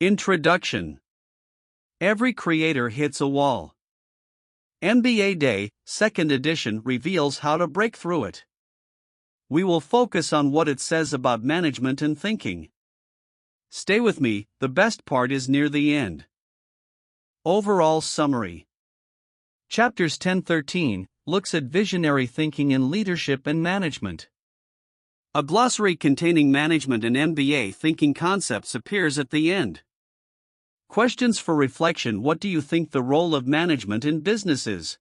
Introduction. Every creator hits a wall. MBA Day, 2nd edition reveals how to break through it. We will focus on what it says about management and thinking. Stay with me, the best part is near the end. Overall summary. Chapters 10-13 looks at visionary thinking in leadership and management. A glossary containing management and MBA thinking concepts appears at the end. Questions for reflection. What do you think the role of management in business is?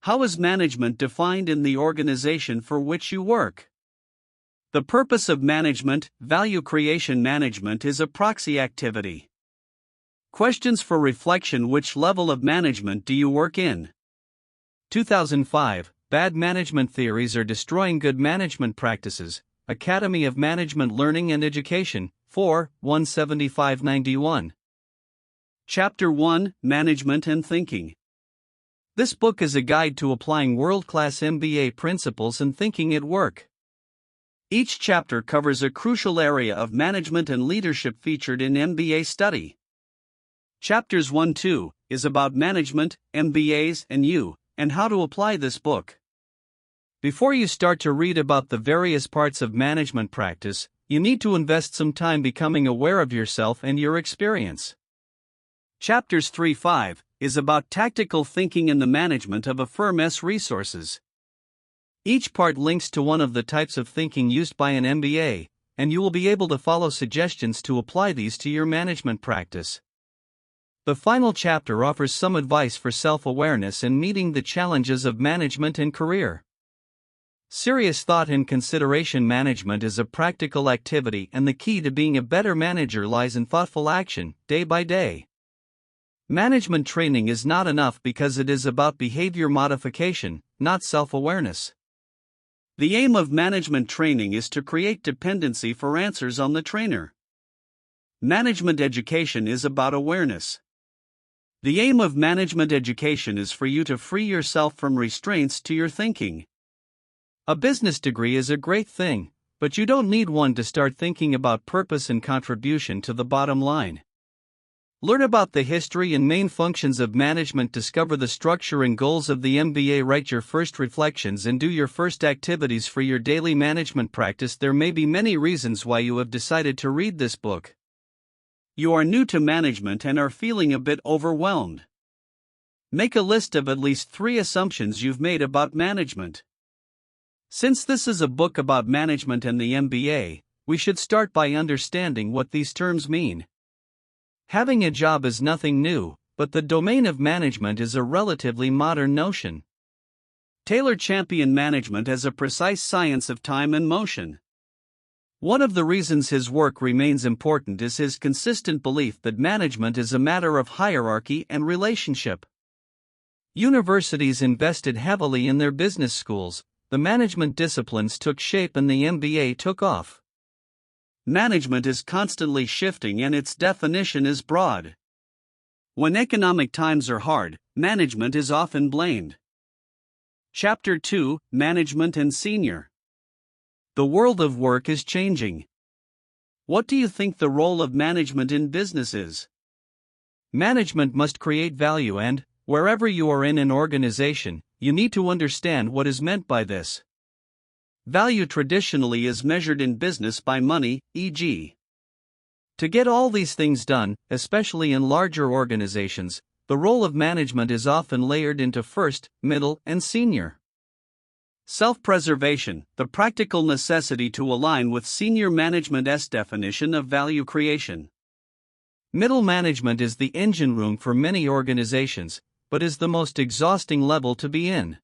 How is management defined in the organization for which you work? The purpose of management. Value creation. Management is a proxy activity. Questions for reflection. Which level of management do you work in? 2005, Bad Management Theories Are Destroying Good Management Practices, Academy of Management Learning and Education, 4, 175-91. Chapter 1, Management and Thinking. This book is a guide to applying world-class MBA principles and thinking at work. Each chapter covers a crucial area of management and leadership featured in MBA study. Chapters 1-2 is about management, MBAs, and you, and how to apply this book. Before you start to read about the various parts of management practice, you need to invest some time becoming aware of yourself and your experience. Chapters 3-5 is about tactical thinking in the management of a firm's resources. Each part links to one of the types of thinking used by an MBA, and you will be able to follow suggestions to apply these to your management practice. The final chapter offers some advice for self-awareness and meeting the challenges of management and career. Serious thought and consideration. Management is a practical activity, and the key to being a better manager lies in thoughtful action, day by day. Management training is not enough because it is about behavior modification, not self-awareness. The aim of management training is to create dependency for answers on the trainer. Management education is about awareness. The aim of management education is for you to free yourself from restraints to your thinking. A business degree is a great thing, but you don't need one to start thinking about purpose and contribution to the bottom line. Learn about the history and main functions of management. Discover the structure and goals of the MBA. Write your first reflections and do your first activities for your daily management practice. There may be many reasons why you have decided to read this book. You are new to management and are feeling a bit overwhelmed. Make a list of at least 3 assumptions you've made about management. Since this is a book about management and the MBA, we should start by understanding what these terms mean. Having a job is nothing new, but the domain of management is a relatively modern notion. Taylor championed management as a precise science of time and motion. One of the reasons his work remains important is his consistent belief that management is a matter of hierarchy and relationship. Universities invested heavily in their business schools. The management disciplines took shape and the MBA took off. Management is constantly shifting and its definition is broad. When economic times are hard, management is often blamed. Chapter 2, Management and Senior. The world of work is changing. What do you think the role of management in business is? Management must create value and, wherever you are in an organization, you need to understand what is meant by this. Value traditionally is measured in business by money, e.g. To get all these things done, especially in larger organizations, the role of management is often layered into first, middle, and senior. Self-preservation, the practical necessity to align with senior management's definition of value creation. Middle management is the engine room for many organizations, but is the most exhausting level to be in.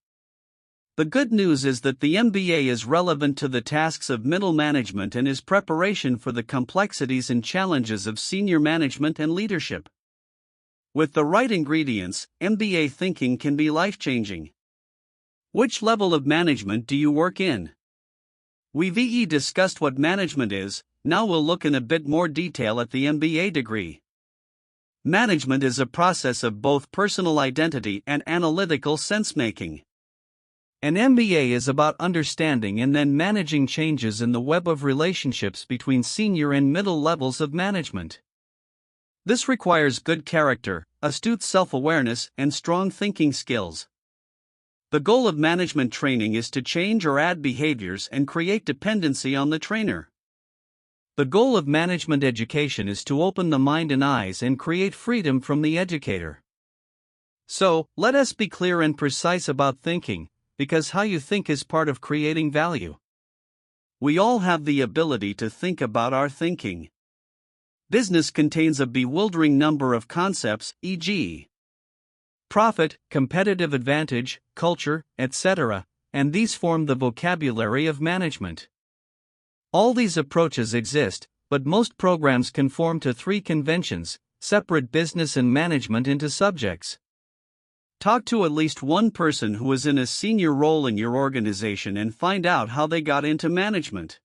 The good news is that the MBA is relevant to the tasks of middle management and is preparation for the complexities and challenges of senior management and leadership. With the right ingredients, MBA thinking can be life-changing. Which level of management do you work in? We've discussed what management is, now we'll look in a bit more detail at the MBA degree. Management is a process of both personal identity and analytical sense-making. An MBA is about understanding and then managing changes in the web of relationships between senior and middle levels of management. This requires good character, astute self-awareness, and strong thinking skills. The goal of management training is to change or add behaviors and create dependency on the trainer. The goal of management education is to open the mind and eyes and create freedom from the educator. So, let us be clear and precise about thinking, because how you think is part of creating value. We all have the ability to think about our thinking. Business contains a bewildering number of concepts, e.g., profit, competitive advantage, culture, etc., and these form the vocabulary of management. All these approaches exist, but most programs conform to three conventions: separate business and management into subjects. Talk to at least one person who is in a senior role in your organization and find out how they got into management.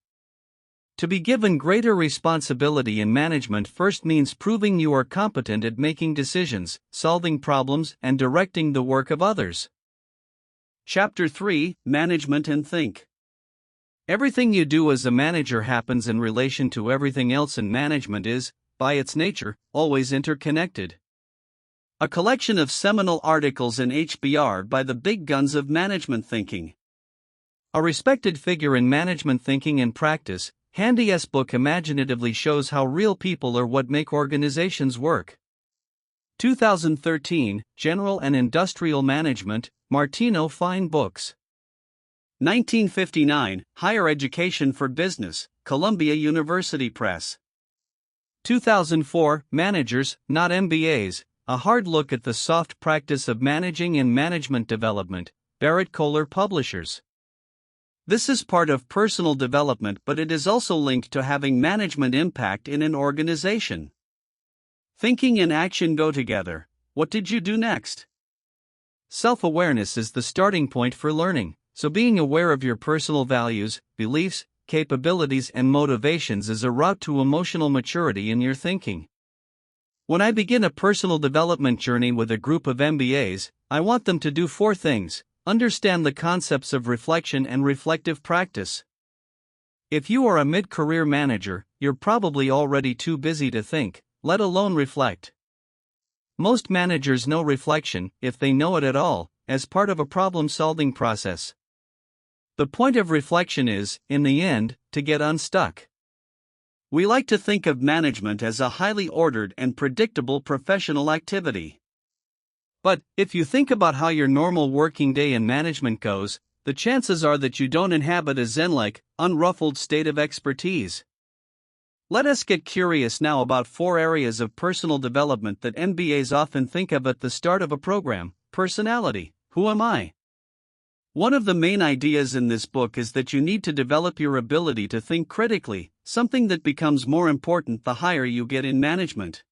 To be given greater responsibility in management first means proving you are competent at making decisions, solving problems, and directing the work of others. Chapter 3: Management and Think. Everything you do as a manager happens in relation to everything else, and management is, by its nature, always interconnected. A collection of seminal articles in HBR by the big guns of management thinking. A respected figure in management thinking and practice, Handy's book imaginatively shows how real people are what make organizations work. 2013, General and Industrial Management, Martino Fine Books. 1959, Higher Education for Business, Columbia University Press. 2004, Managers, Not MBAs, A Hard Look at the Soft Practice of Managing and Management Development, Barrett Kohler Publishers. This is part of personal development, but it is also linked to having management impact in an organization. Thinking and action go together. What did you do next? Self-awareness is the starting point for learning, so being aware of your personal values, beliefs, capabilities, and motivations is a route to emotional maturity in your thinking. When I begin a personal development journey with a group of MBAs, I want them to do 4 things. Understand the concepts of reflection and reflective practice. If you are a mid-career manager, you're probably already too busy to think, let alone reflect. Most managers know reflection, if they know it at all, as part of a problem-solving process. The point of reflection is, in the end, to get unstuck. We like to think of management as a highly ordered and predictable professional activity. But, if you think about how your normal working day in management goes, the chances are that you don't inhabit a zen-like, unruffled state of expertise. Let us get curious now about 4 areas of personal development that MBAs often think of at the start of a program. Personality. Who am I? One of the main ideas in this book is that you need to develop your ability to think critically, something that becomes more important the higher you get in management.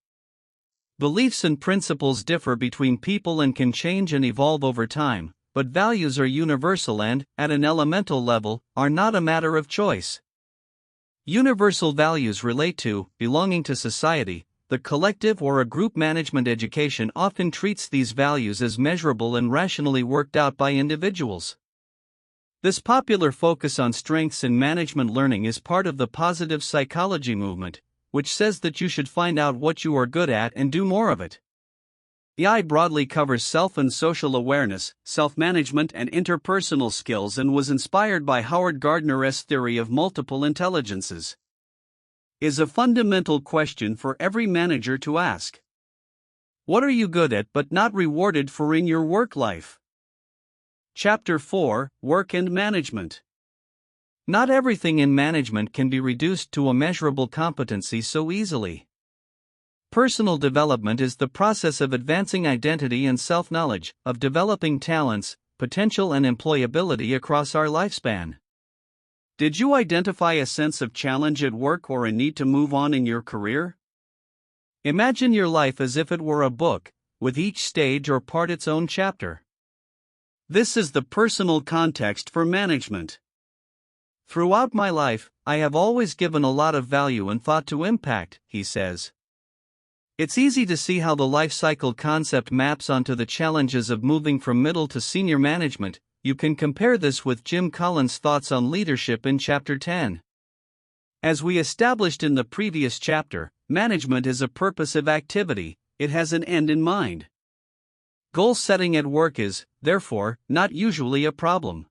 Beliefs and principles differ between people and can change and evolve over time, but values are universal and, at an elemental level, are not a matter of choice. Universal values relate to belonging to society. The collective or a group management education often treats these values as measurable and rationally worked out by individuals. This popular focus on strengths in management learning is part of the positive psychology movement, which says that you should find out what you are good at and do more of it. The I broadly covers self and social awareness, self-management and interpersonal skills, and was inspired by Howard Gardner's theory of multiple intelligences. Is a fundamental question for every manager to ask. What are you good at but not rewarded for in your work life? Chapter 4: Work and Management. Not everything in management can be reduced to a measurable competency so easily. Personal development is the process of advancing identity and self-knowledge, of developing talents, potential and employability across our lifespan. Did you identify a sense of challenge at work or a need to move on in your career? Imagine your life as if it were a book, with each stage or part its own chapter. This is the personal context for management. Throughout my life, I have always given a lot of value and thought to impact, he says. It's easy to see how the life cycle concept maps onto the challenges of moving from middle to senior management. You can compare this with Jim Collins' thoughts on leadership in Chapter 10. As we established in the previous chapter, management is a purposive activity, it has an end in mind. Goal setting at work is, therefore, not usually a problem.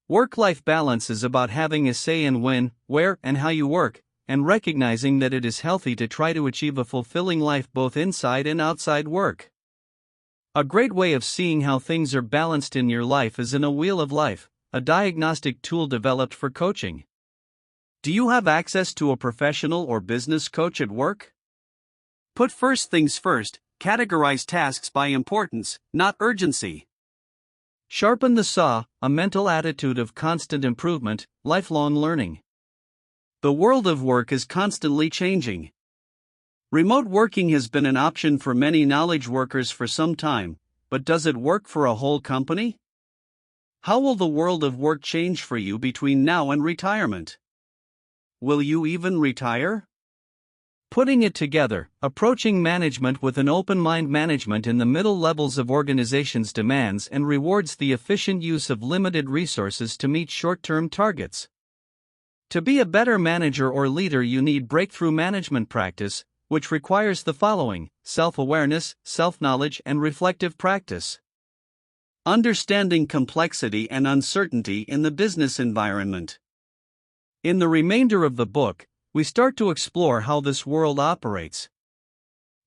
Work-life balance is about having a say in when, where, and how you work, and recognizing that it is healthy to try to achieve a fulfilling life both inside and outside work. A great way of seeing how things are balanced in your life is in a Wheel of Life, a diagnostic tool developed for coaching. Do you have access to a professional or business coach at work? Put first things first, categorize tasks by importance, not urgency. Sharpen the saw, a mental attitude of constant improvement, lifelong learning. The world of work is constantly changing. Remote working has been an option for many knowledge workers for some time, but does it work for a whole company? How will the world of work change for you between now and retirement? Will you even retire? Putting it together, approaching management with an open mind. Management in the middle levels of organizations demands and rewards the efficient use of limited resources to meet short-term targets. To be a better manager or leader, you need breakthrough management practice, which requires the following: self-awareness, self-knowledge, and reflective practice. Understanding complexity and uncertainty in the business environment. In the remainder of the book, we start to explore how this world operates.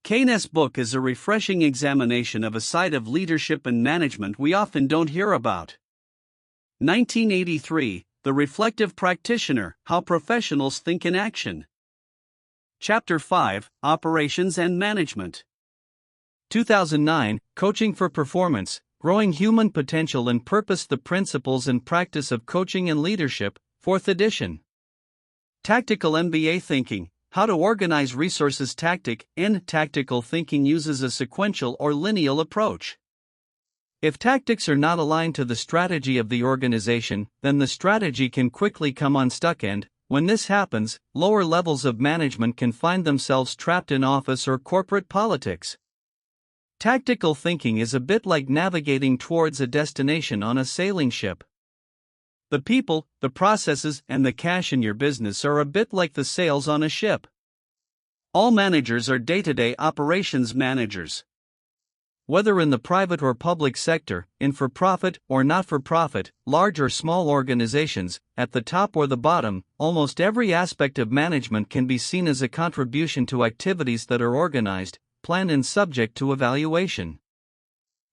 Keynes' book is a refreshing examination of a side of leadership and management we often don't hear about. 1983, The Reflective Practitioner: How Professionals Think in Action. Chapter 5, Operations and Management. 2009, Coaching for Performance, Growing Human Potential and Purpose: The Principles and Practice of Coaching and Leadership, 4th edition. Tactical MBA Thinking, How to Organize Resources. Tactical thinking uses a sequential or lineal approach. If tactics are not aligned to the strategy of the organization, then the strategy can quickly come unstuck, and, when this happens, lower levels of management can find themselves trapped in office or corporate politics. Tactical thinking is a bit like navigating towards a destination on a sailing ship. The people, the processes, and the cash in your business are a bit like the sails on a ship. All managers are day-to-day operations managers. Whether in the private or public sector, in for-profit or not-for-profit, large or small organizations, at the top or the bottom, almost every aspect of management can be seen as a contribution to activities that are organized, planned, and subject to evaluation.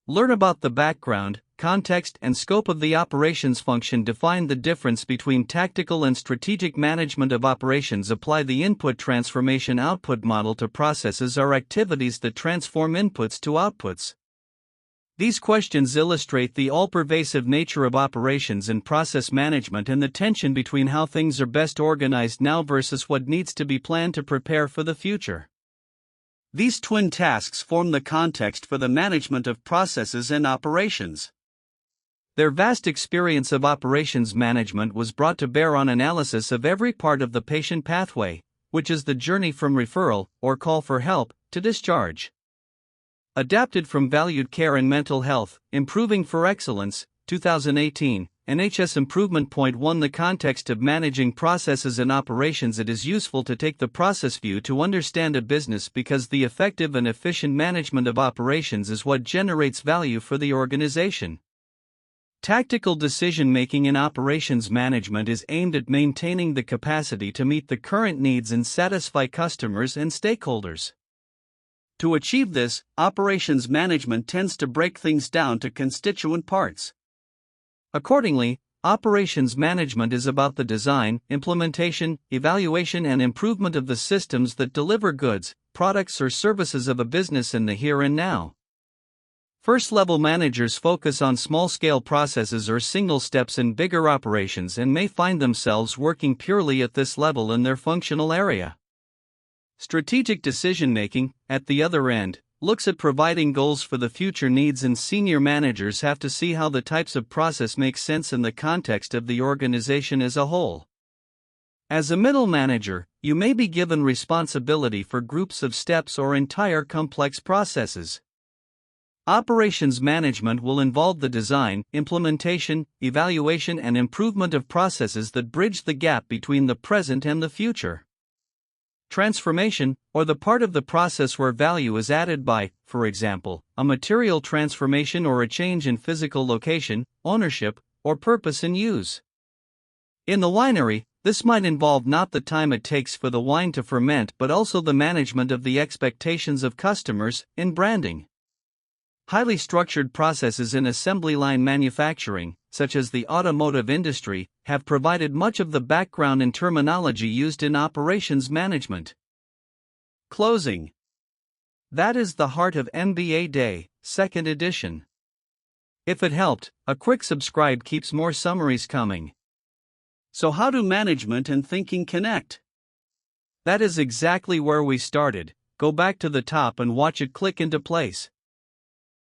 Learn about the background, context, and scope of the operations function. Define the difference between tactical and strategic management of operations. Apply the input transformation output model to processes or activities that transform inputs to outputs. These questions illustrate the all-pervasive nature of operations and process management and the tension between how things are best organized now versus what needs to be planned to prepare for the future. These twin tasks form the context for the management of processes and operations. Their vast experience of operations management was brought to bear on analysis of every part of the patient pathway, which is the journey from referral, or call for help, to discharge. Adapted from Valued Care and Mental Health, Improving for Excellence, 2018, NHS Improvement. Point 1. The context of managing processes and operations. It is useful to take the process view to understand a business because the effective and efficient management of operations is what generates value for the organization. Tactical decision-making in operations management is aimed at maintaining the capacity to meet the current needs and satisfy customers and stakeholders. To achieve this, operations management tends to break things down to constituent parts. Accordingly, operations management is about the design, implementation, evaluation, and improvement of the systems that deliver goods, products, or services of a business in the here and now. First-level managers focus on small-scale processes or single steps in bigger operations and may find themselves working purely at this level in their functional area. Strategic decision-making, at the other end, looks at providing goals for the future needs, and senior managers have to see how the types of process make sense in the context of the organization as a whole. As a middle manager, you may be given responsibility for groups of steps or entire complex processes. Operations management will involve the design, implementation, evaluation, and improvement of processes that bridge the gap between the present and the future. Transformation, or the part of the process where value is added by, for example, a material transformation or a change in physical location, ownership, or purpose in use. In the winery, this might involve not the time it takes for the wine to ferment but also the management of the expectations of customers in branding. Highly structured processes in assembly line manufacturing, such as the automotive industry, have provided much of the background and terminology used in operations management. Closing. That is the heart of MBA Day, 2nd edition. If it helped, a quick subscribe keeps more summaries coming. So, how do management and thinking connect? That is exactly where we started. Go back to the top and watch it click into place.